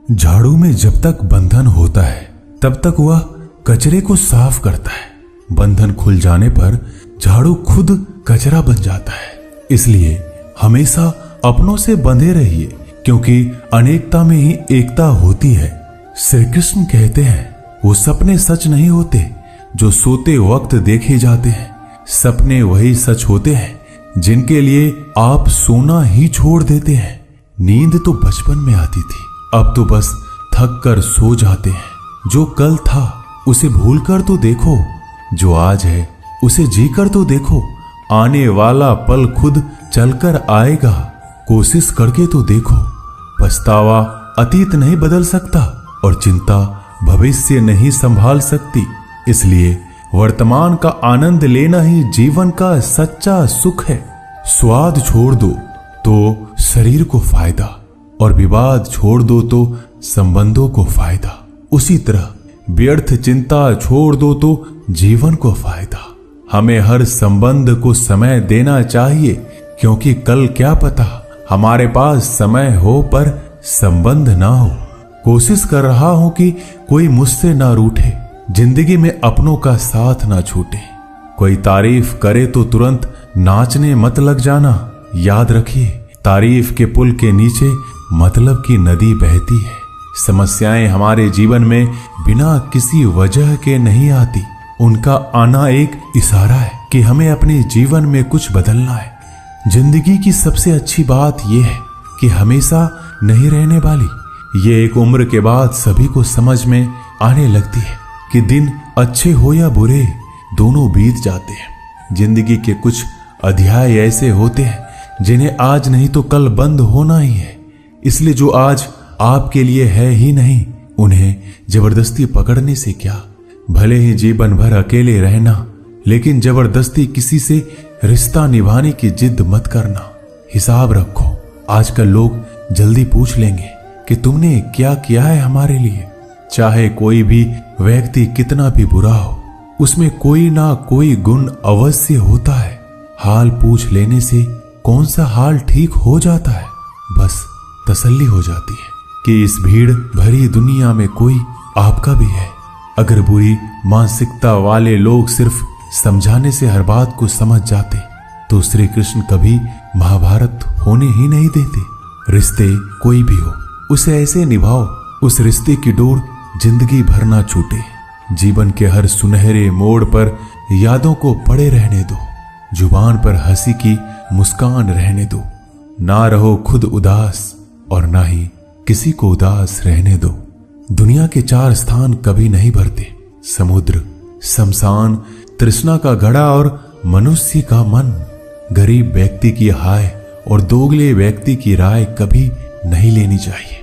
झाड़ू में जब तक बंधन होता है तब तक वह कचरे को साफ करता है। बंधन खुल जाने पर झाड़ू खुद कचरा बन जाता है। इसलिए हमेशा अपनों से बंधे रहिए, क्योंकि अनेकता में ही एकता होती है। श्री कृष्ण कहते हैं, वो सपने सच नहीं होते जो सोते वक्त देखे जाते हैं। सपने वही सच होते हैं जिनके लिए आप सोना ही छोड़ देते हैं। नींद तो बचपन में आती थी, अब तो बस थक कर सो जाते हैं। जो कल था उसे भूल कर तो देखो, जो आज है उसे जी कर तो देखो। आने वाला पल खुद चलकर आएगा, कोशिश करके तो देखो। पछतावा अतीत नहीं बदल सकता और चिंता भविष्य नहीं संभाल सकती। इसलिए वर्तमान का आनंद लेना ही जीवन का सच्चा सुख है। स्वाद छोड़ दो तो शरीर को फायदा, और विवाद छोड़ दो तो संबंधों को फायदा। उसी तरह व्यर्थ चिंता छोड़ दो तो जीवन को फायदा। हमें हर संबंध को समय देना चाहिए, क्योंकि कल क्या पता हमारे पास समय हो पर संबंध ना हो। कोशिश कर रहा हूं कि कोई मुझसे ना रूठे, जिंदगी में अपनों का साथ ना छूटे। कोई तारीफ करे तो तुरंत नाचने मत लग जाना। याद रखिए, तारीफ के पुल के नीचे मतलब की नदी बहती है। समस्याएं हमारे जीवन में बिना किसी वजह के नहीं आती। उनका आना एक इशारा है कि हमें अपने जीवन में कुछ बदलना है। जिंदगी की सबसे अच्छी बात यह है कि हमेशा नहीं रहने वाली। ये एक उम्र के बाद सभी को समझ में आने लगती है कि दिन अच्छे हो या बुरे, दोनों बीत जाते हैं। जिंदगी के कुछ अध्याय ऐसे होते हैं जिन्हें आज नहीं तो कल बंद होना ही है। इसलिए जो आज आपके लिए है ही नहीं, उन्हें जबरदस्ती पकड़ने से क्या। भले ही जीवन भर अकेले रहना, लेकिन जबरदस्ती किसी से रिश्ता निभाने की जिद मत करना। हिसाब रखो, आजकल लोग जल्दी पूछ लेंगे कि तुमने क्या किया है हमारे लिए। चाहे कोई भी व्यक्ति कितना भी बुरा हो, उसमें कोई ना कोई गुण अवश्य होता है। हाल पूछ लेने से कौन सा हाल ठीक हो जाता है। बस तसल्ली हो जाती है कि इस भीड़ भरी दुनिया में कोई आपका भी है। अगर बुरी मानसिकता वाले लोग सिर्फ समझाने से हर बात को समझ जाते तो श्री कृष्ण कभी महाभारत होने ही नहीं देते। रिश्ते कोई भी हो, उसे ऐसे निभाओ उस रिश्ते की डोर जिंदगी भर ना छूटे। जीवन के हर सुनहरे मोड़ पर यादों को पड़े रहने दो। जुबान पर हंसी की मुस्कान रहने दो। ना रहो खुद उदास और ना ही किसी को उदास रहने दो। दुनिया के 4 स्थान कभी नहीं भरते, समुद्र, शमशान, तृष्णा का घड़ा और मनुष्य का मन। गरीब व्यक्ति की हाय और दोगले व्यक्ति की राय कभी नहीं लेनी चाहिए।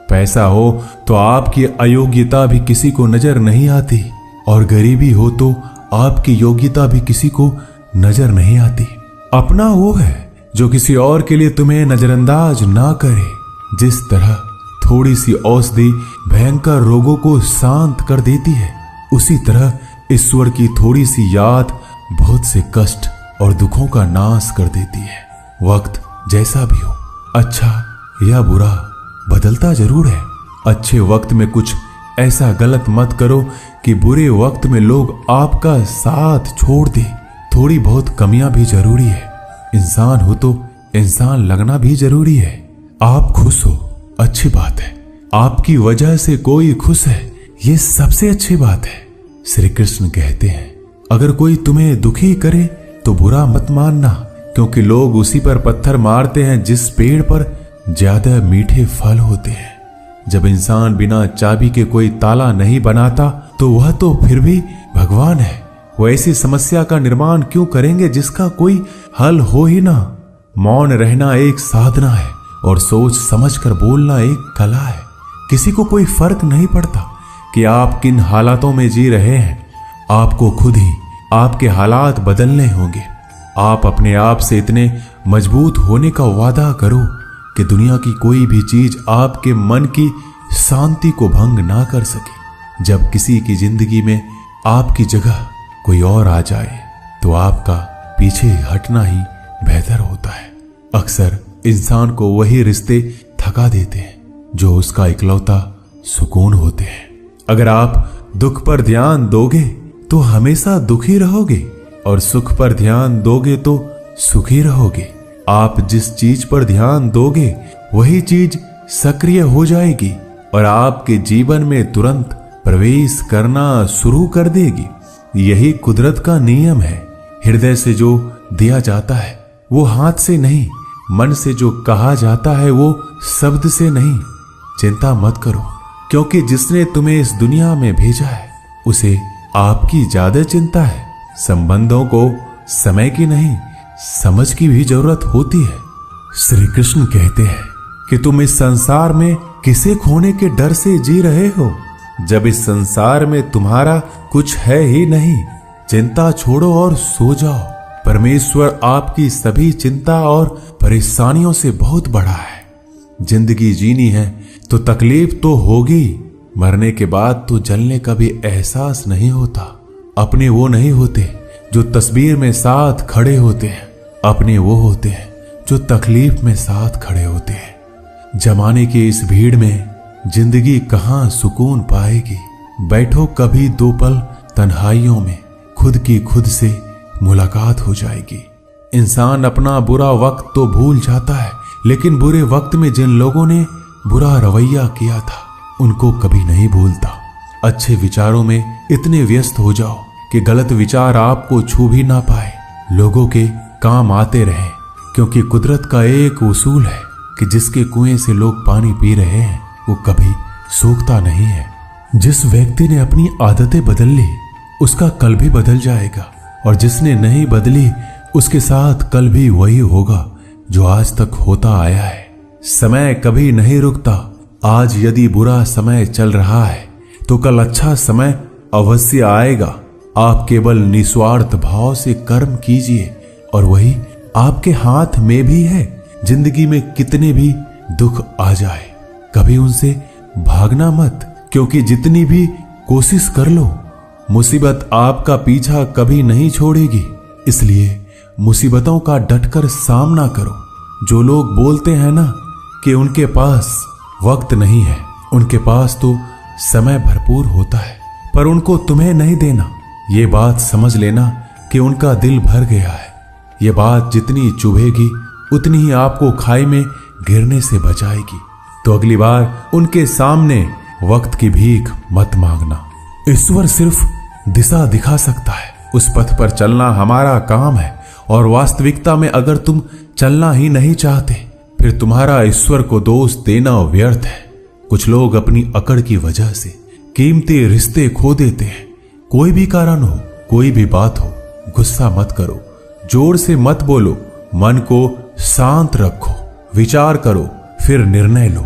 पैसा हो तो आपकी अयोग्यता भी किसी को नजर नहीं आती, और गरीबी हो तो आपकी योग्यता भी किसी को नजर नहीं आती। अपना वो है जो किसी और के लिए तुम्हें नजरअंदाज ना करे। जिस तरह थोड़ी सी औषधि भयंकर रोगों को शांत कर देती है, उसी तरह ईश्वर की थोड़ी सी याद बहुत से कष्ट और दुखों का नाश कर देती है। वक्त जैसा भी हो, अच्छा या बुरा, बदलता जरूर है। अच्छे वक्त में कुछ ऐसा गलत मत करो कि बुरे वक्त में लोग आपका साथ छोड़ दे। थोड़ी बहुत कमियां भी जरूरी है। इंसान हो तो इंसान लगना भी जरूरी है। आप खुश हो, अच्छी बात है। आपकी वजह से कोई खुश है, ये सबसे अच्छी बात है। श्री कृष्ण कहते हैं, अगर कोई तुम्हें दुखी करे तो बुरा मत मानना, क्योंकि लोग उसी पर पत्थर मारते हैं जिस पेड़ पर ज्यादा मीठे फल होते हैं। जब इंसान बिना चाबी के कोई ताला नहीं बनाता तो वह तो फिर भी भगवान है। वो ऐसी समस्या का निर्माण क्यों करेंगे जिसका कोई हल हो ही ना। मौन रहना एक साधना है और सोच समझकर बोलना एक कला है। किसी को कोई फर्क नहीं पड़ता कि आप किन हालातों में जी रहे हैं। आपको खुद ही आपके हालात बदलने होंगे। आप अपने आप से इतने मजबूत होने का वादा करो कि दुनिया की कोई भी चीज आपके मन की शांति को भंग ना कर सके। जब किसी की जिंदगी में आपकी जगह कोई और आ जाए तो आपका पीछे हटना ही बेहतर होता है। अक्सर इंसान को वही रिश्ते थका देते हैं जो उसका इकलौता सुकून होते हैं। अगर आप दुख पर ध्यान दोगे तो हमेशा दुखी रहोगे और सुख पर ध्यान दोगे तो सुखी रहोगे। आप जिस चीज पर ध्यान दोगे वही चीज सक्रिय हो जाएगी और आपके जीवन में तुरंत प्रवेश करना शुरू कर देगी। यही कुदरत का नियम है। हृदय से जो दिया जाता है वो हाथ से नहीं, मन से जो कहा जाता है वो शब्द से नहीं। चिंता मत करो, क्योंकि जिसने तुम्हें इस दुनिया में भेजा है उसे आपकी ज्यादा चिंता है। संबंधों को समय की नहीं, समझ की भी जरूरत होती है। श्री कृष्ण कहते हैं कि तुम इस संसार में किसे खोने के डर से जी रहे हो, जब इस संसार में तुम्हारा कुछ है ही नहीं। चिंता छोड़ो और सो जाओ। परमेश्वर आपकी सभी चिंता और परेशानियों से बहुत बड़ा है। जिंदगी जीनी है तो तकलीफ तो होगी। मरने के बाद तो जलने का भी एहसास नहीं होता। अपने वो नहीं होते जो तस्वीर में साथ खड़े होते हैं, अपने वो होते हैं जो तकलीफ में साथ खड़े होते हैं। जमाने की इस भीड़ में जिंदगी कहां सुकून पाएगी। बैठो कभी दो पल तन्हाइयों में, खुद की खुद से मुलाकात हो जाएगी। इंसान अपना बुरा वक्त तो भूल जाता है, लेकिन बुरे वक्त में जिन लोगों ने बुरा रवैया किया था उनको कभी नहीं भूलता। अच्छे विचारों में इतने व्यस्त हो जाओ कि गलत विचार आपको छू भी ना पाए। लोगों के काम आते रहे, क्योंकि कुदरत का एक उसूल है कि जिसके कुएं से लोग पानी पी रहे हैं वो कभी सूखता नहीं है। जिस व्यक्ति ने अपनी आदतें बदल ली उसका कल भी बदल जाएगा, और जिसने नहीं बदली उसके साथ कल भी वही होगा जो आज तक होता आया है। समय कभी नहीं रुकता। आज यदि बुरा समय चल रहा है तो कल अच्छा समय अवश्य आएगा। आप केवल निस्वार्थ भाव से कर्म कीजिए और वही आपके हाथ में भी है। जिंदगी में कितने भी दुख आ जाए कभी उनसे भागना मत, क्योंकि जितनी भी कोशिश कर लो मुसीबत आपका पीछा कभी नहीं छोड़ेगी। इसलिए मुसीबतों का डटकर सामना करो। जो लोग बोलते हैं ना कि उनके पास वक्त नहीं है, उनके पास तो समय भरपूर होता है, पर उनको तुम्हें नहीं देना। ये बात समझ लेना कि उनका दिल भर गया है। ये बात जितनी चुभेगी उतनी ही आपको खाई में गिरने से बचाएगी। तो अगली बार उनके सामने वक्त की भीख मत मांगना। ईश्वर सिर्फ दिशा दिखा सकता है, उस पथ पर चलना हमारा काम है। और वास्तविकता में अगर तुम चलना ही नहीं चाहते फिर तुम्हारा ईश्वर को दोष देना व्यर्थ है। कुछ लोग अपनी अकड़ की वजह से कीमती रिश्ते खो देते हैं। कोई भी कारण हो, कोई भी बात हो, गुस्सा मत करो, जोर से मत बोलो, मन को शांत रखो, विचार करो, फिर निर्णय लो।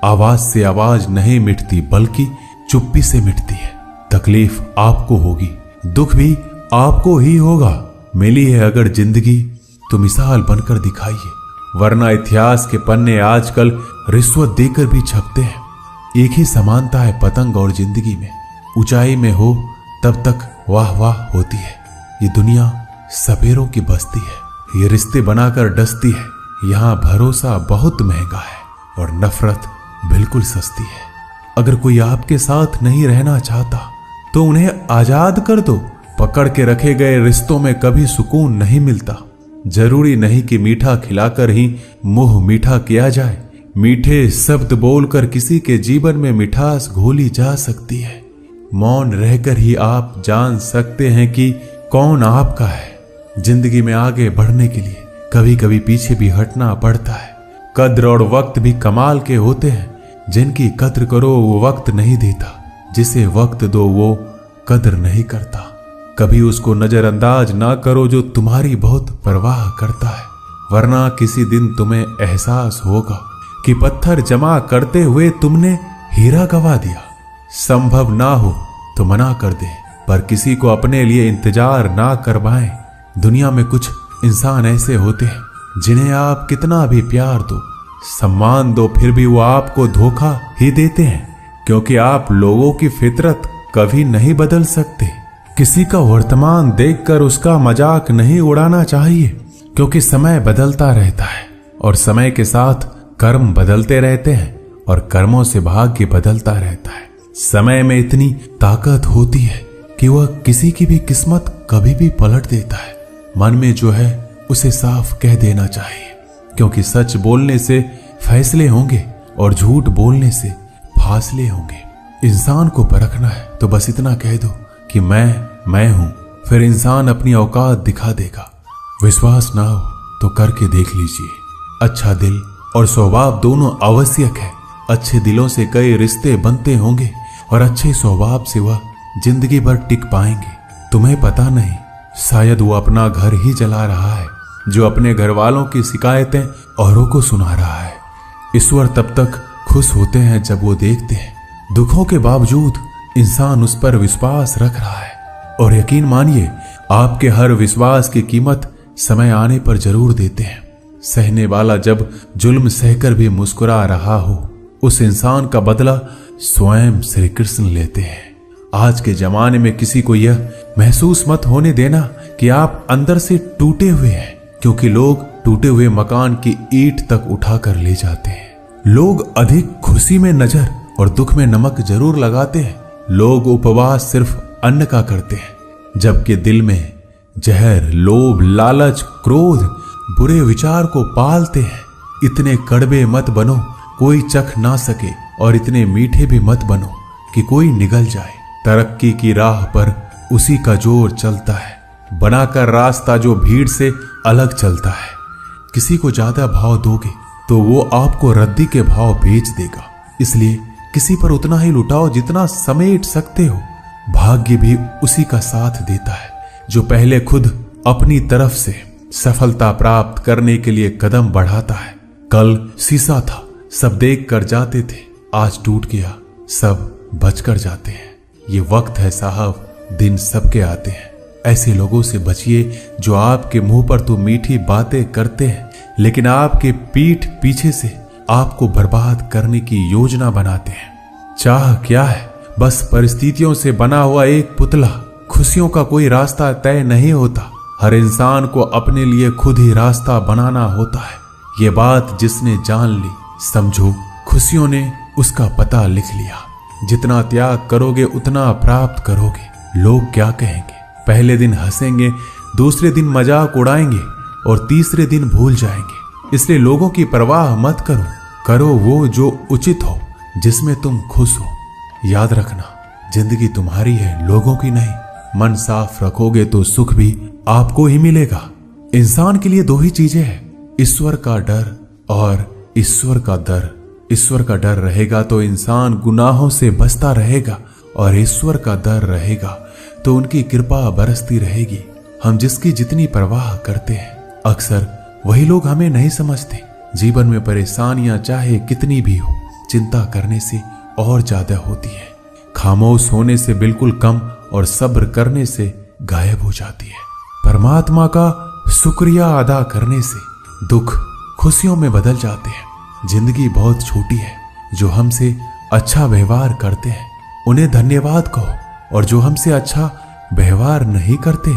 आवाज से आवाज नहीं मिटती बल्कि चुप्पी से मिटती है। तकलीफ आपको होगी, दुख भी आपको ही होगा। मिली है अगर जिंदगी तो मिसाल बनकर दिखाइए, वरना इतिहास के पन्ने आजकल रिश्वत देकर भी छपते हैं। एक ही समानता है पतंग और जिंदगी में। ऊंचाई में हो तब तक वाह वाह होती है। ये दुनिया सपेरों की बस्ती है, ये रिश्ते बनाकर डसती है। यहाँ भरोसा बहुत महंगा है और नफरत बिल्कुल सस्ती है। अगर कोई आपके साथ नहीं रहना चाहता तो उन्हें आजाद कर दो। पकड़ के रखे गए रिश्तों में कभी सुकून नहीं मिलता। जरूरी नहीं कि मीठा खिलाकर ही मुंह मीठा किया जाए। मीठे शब्द बोलकर किसी के जीवन में मिठास घोली जा सकती है। मौन रहकर ही आप जान सकते हैं कि कौन आपका है। जिंदगी में आगे बढ़ने के लिए कभी कभी पीछे भी हटना पड़ता है। कद्र और वक्त भी कमाल के होते हैं। जिनकी कद्र करो वो वक्त नहीं देता, जिसे वक्त दो वो कद्र नहीं करता। कभी उसको नजरअंदाज ना करो जो तुम्हारी बहुत परवाह करता है, वरना किसी दिन तुम्हें एहसास होगा कि पत्थर जमा करते हुए तुमने हीरा गवा दिया। संभव ना हो तो मना कर दे, पर किसी को अपने लिए इंतजार ना करवाएं। दुनिया में कुछ इंसान ऐसे होते हैं जिन्हें आप कितना भी प्यार दो, सम्मान दो, फिर भी वो आपको धोखा ही देते हैं, क्योंकि आप लोगों की फितरत कभी नहीं बदल सकते। किसी का वर्तमान देखकर उसका मजाक नहीं उड़ाना चाहिए, क्योंकि समय बदलता रहता है और समय के साथ कर्म बदलते रहते हैं। और कर्मों से भाग्य बदलता रहता है। समय में इतनी ताकत होती है कि वह किसी की भी किस्मत कभी भी पलट देता है। मन में जो है उसे साफ कह देना चाहिए, क्योंकि सच बोलने से फैसले होंगे और झूठ बोलने से फासले होंगे। इंसान को परखना है तो बस इतना कह दो कि मैं हूं, फिर इंसान अपनी औकात दिखा देगा। विश्वास ना हो तो करके देख लीजिए। अच्छा दिल और स्वभाव दोनों आवश्यक है। अच्छे दिलों से कई रिश्ते बनते होंगे और अच्छे स्वभाव से वह जिंदगी भर टिक पाएंगे। तुम्हें पता नहीं, शायद वो अपना घर ही जला रहा है जो अपने घर वालों की शिकायतें औरों को सुना रहा है। ईश्वर तब तक खुश होते हैं जब वो देखते हैं दुखों के बावजूद इंसान उस पर विश्वास रख रहा है। और यकीन मानिए, आपके हर विश्वास की कीमत समय आने पर जरूर देते हैं। सहने वाला जब जुल्म सहकर भी मुस्कुरा रहा हो, उस इंसान का बदला स्वयं श्री कृष्ण लेते हैं। आज के जमाने में किसी को यह महसूस मत होने देना कि आप अंदर से टूटे हुए हैं, क्योंकि लोग टूटे हुए मकान की ईंट तक उठाकर ले जाते हैं। लोग अधिक खुशी में नजर और दुख में नमक जरूर लगाते हैं। लोग उपवास सिर्फ अन्न का करते हैं, जबकि दिल में जहर, लोभ, लालच, क्रोध, बुरे विचार को पालते हैं। इतने कड़वे मत बनो कोई चख ना सके, और इतने मीठे भी मत बनो कि कोई निगल जाए। तरक्की की राह पर उसी का जोर चलता है, बनाकर रास्ता जो भीड़ से अलग चलता है। किसी को ज्यादा भाव दोगे तो वो आपको रद्दी के भाव बेच देगा। इसलिए किसी पर उतना ही लुटाओ जितना समेट सकते हो। भाग्य भी उसी का साथ देता है जो पहले खुद अपनी तरफ से सफलता प्राप्त करने के लिए कदम बढ़ाता है। कल शीशा था, सब देख कर जाते थे, आज टूट गया, सब बचकर जाते हैं। ये वक्त है साहब, दिन सबके आते हैं। ऐसे लोगों से बचिए जो आपके मुंह पर तो मीठी बातें करते हैं, लेकिन आपके पीठ पीछे से आपको बर्बाद करने की योजना बनाते हैं। चाह क्या है? बस परिस्थितियों से बना हुआ एक पुतला। खुशियों का कोई रास्ता तय नहीं होता। हर इंसान को अपने लिए खुद ही रास्ता बनाना होता है। ये बात जिसने जान ली, समझो खुशियों ने उसका पता लिख लिया। जितना त्याग करोगे उतना प्राप्त करोगे। लोग क्या कहेंगे? पहले दिन हंसेंगे, दूसरे दिन मजाक उड़ाएंगे और तीसरे दिन भूल जाएंगे। इसलिए लोगों की परवाह मत करो, करो वो जो उचित हो, जिसमें तुम खुश हो। याद रखना, जिंदगी तुम्हारी है, लोगों की नहीं। मन साफ रखोगे तो सुख भी आपको ही मिलेगा। इंसान के लिए दो ही चीजें हैं, ईश्वर का डर और ईश्वर का डर। ईश्वर का डर रहेगा तो इंसान गुनाहों से बचता रहेगा, और ईश्वर का डर रहेगा तो उनकी कृपा बरसती रहेगी। हम जिसकी जितनी परवाह करते हैं, अक्सर वही लोग हमें नहीं समझते। जीवन में परेशानियां चाहे कितनी भी हो, चिंता करने से और ज्यादा होती है। खामोश होने से बिल्कुल कम और सब्र करने से गायब हो जाती है। परमात्मा का शुक्रिया अदा करने से दुख खुशियों में बदल जाते हैं। जिंदगी बहुत छोटी है। जो हमसे अच्छा व्यवहार करते हैं उन्हें धन्यवाद कहो, और जो हमसे अच्छा व्यवहार नहीं करते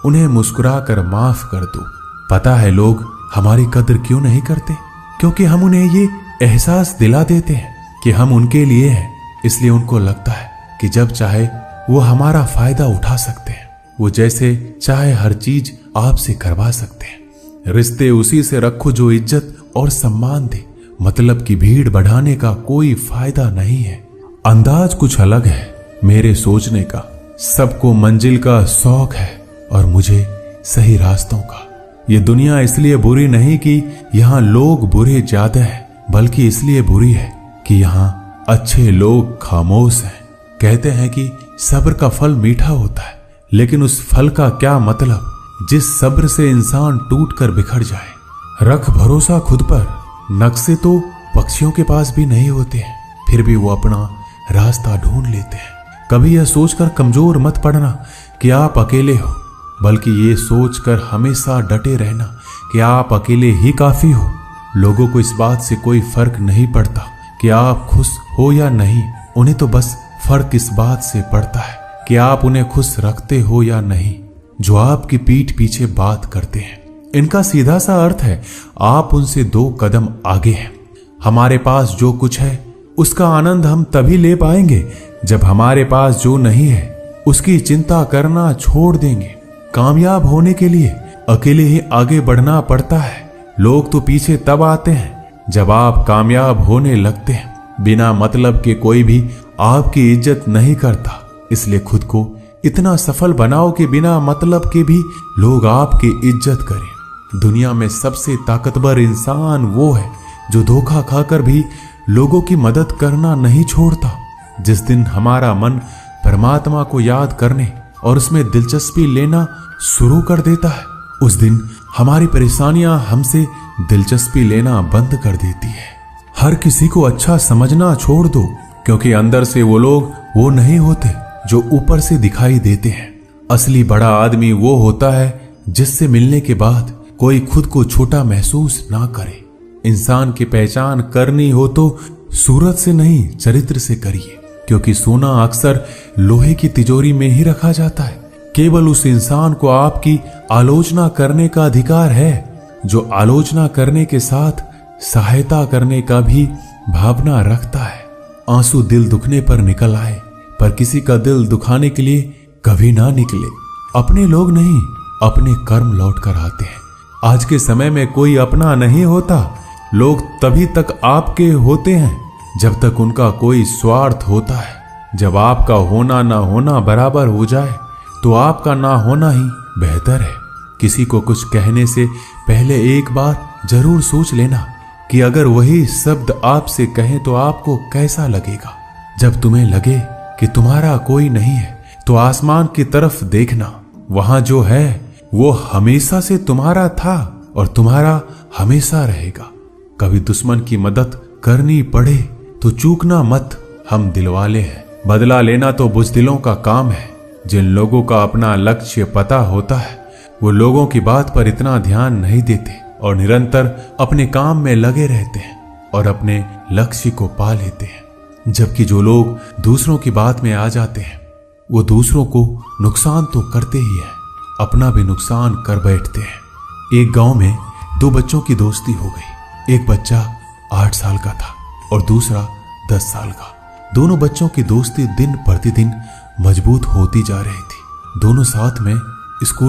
उन्हें मुस्कुराकर माफ कर दो। पता है लोग हमारी कदर क्यों नहीं करते? क्योंकि हम उन्हें ये एहसास दिला देते हैं कि हम उनके लिए हैं। इसलिए उनको लगता है कि जब चाहे वो हमारा फायदा उठा सकते हैं। वो जैसे चाहे हर चीज आपसे करवा सकते हैं। रिश्ते उसी से रखो जो इज्जत और सम्मान दे। मतलब की भीड़ बढ़ाने का कोई फायदा नहीं है। अंदाज कुछ अलग है मेरे सोचने का। सबको मंजिल का शौक है और मुझे सही रास्तों का। ये दुनिया इसलिए बुरी नहीं कि यहाँ लोग बुरे ज्यादा हैं, बल्कि इसलिए बुरी है कि यहाँ अच्छे लोग खामोश हैं। कहते हैं कि सब्र का फल मीठा होता है, लेकिन उस फल का क्या मतलब जिस सब्र से इंसान टूटकर बिखर जाए। रख भरोसा खुद पर। नक्शे तो पक्षियों के पास भी नहीं होते हैं, फिर भी वो अपना रास्ता ढूंढ लेते हैं। कभी यह सोचकर कमजोर मत पड़ना कि आप अकेले हो, बल्कि ये सोचकर हमेशा डटे रहना कि आप अकेले ही काफी हो। लोगों को इस बात से कोई फर्क नहीं पड़ता कि आप खुश हो या नहीं। उन्हें तो बस फर्क इस बात से पड़ता है कि आप उन्हें खुश रखते हो या नहीं। जो आपकी पीठ पीछे बात करते हैं, इनका सीधा सा अर्थ है आप उनसे 2 कदम आगे हैं। हमारे पास जो कुछ है उसका आनंद हम तभी ले पाएंगे जब हमारे पास जो नहीं है उसकी चिंता करना छोड़ देंगे। कामयाब होने के लिए अकेले ही आगे बढ़ना पड़ता है। लोग तो पीछे तब आते हैं जब आप कामयाब होने लगते हैं। बिना मतलब के कोई भी आपकी इज्जत नहीं करता, इसलिए खुद को इतना सफल बनाओ कि बिना मतलब के भी लोग आपकी इज्जत करें। दुनिया में सबसे ताकतवर इंसान वो है जो धोखा खाकर भी लोगों की मदद करना नहीं छोड़ता। जिस दिन हमारा मन परमात्मा को याद करने और उसमें दिलचस्पी लेना शुरू कर देता है, उस दिन हमारी परेशानियां हमसे दिलचस्पी लेना बंद कर देती है। हर किसी को अच्छा समझना छोड़ दो, क्योंकि अंदर से वो लोग वो नहीं होते जो ऊपर से दिखाई देते हैं। असली बड़ा आदमी वो होता है जिससे मिलने के बाद कोई खुद को छोटा महसूस ना करे। इंसान की पहचान करनी हो तो सूरत से नहीं, चरित्र से करिए, क्योंकि सोना अक्सर लोहे की तिजोरी में ही रखा जाता है। केवल उस इंसान को आपकी आलोचना करने का अधिकार है जो आलोचना करने के साथ सहायता करने का भी भावना रखता है। आंसू दिल दुखने पर निकल आए, पर किसी का दिल दुखाने के लिए कभी ना निकले। अपने लोग नहीं, अपने कर्म लौट कर आते हैं। आज के समय में कोई अपना नहीं होता। लोग तभी तक आपके होते हैं जब तक उनका कोई स्वार्थ होता है। जब आपका होना ना होना बराबर हो जाए तो आपका ना होना ही बेहतर है। किसी को कुछ कहने से पहले एक बार जरूर सोच लेना कि अगर वही शब्द आपसे कहें तो आपको कैसा लगेगा। जब तुम्हें लगे कि तुम्हारा कोई नहीं है तो आसमान की तरफ देखना, वहां जो है वो हमेशा से तुम्हारा था और तुम्हारा हमेशा रहेगा। कभी दुश्मन की मदद करनी पड़े तो चूकना मत, हम दिलवाले हैं। बदला लेना तो बुज़दिलों का काम है। जिन लोगों का अपना लक्ष्य पता होता है वो लोगों की बात पर इतना ध्यान नहीं देते और निरंतर अपने काम में लगे रहते हैं और अपने लक्ष्य को पा लेते हैं। जबकि जो लोग दूसरों की बात में आ जाते हैं वो दूसरों को नुकसान तो करते ही है, अपना भी नुकसान कर बैठते हैं। एक गांव में दो बच्चों की दोस्ती हो गई। एक बच्चा 8 साल का था और दूसरा 10 साल का। दोनों बच्चों की दोस्ती दिन प्रतिदिन मजबूत होती जा रही थी। दोनों साथ में स्कूल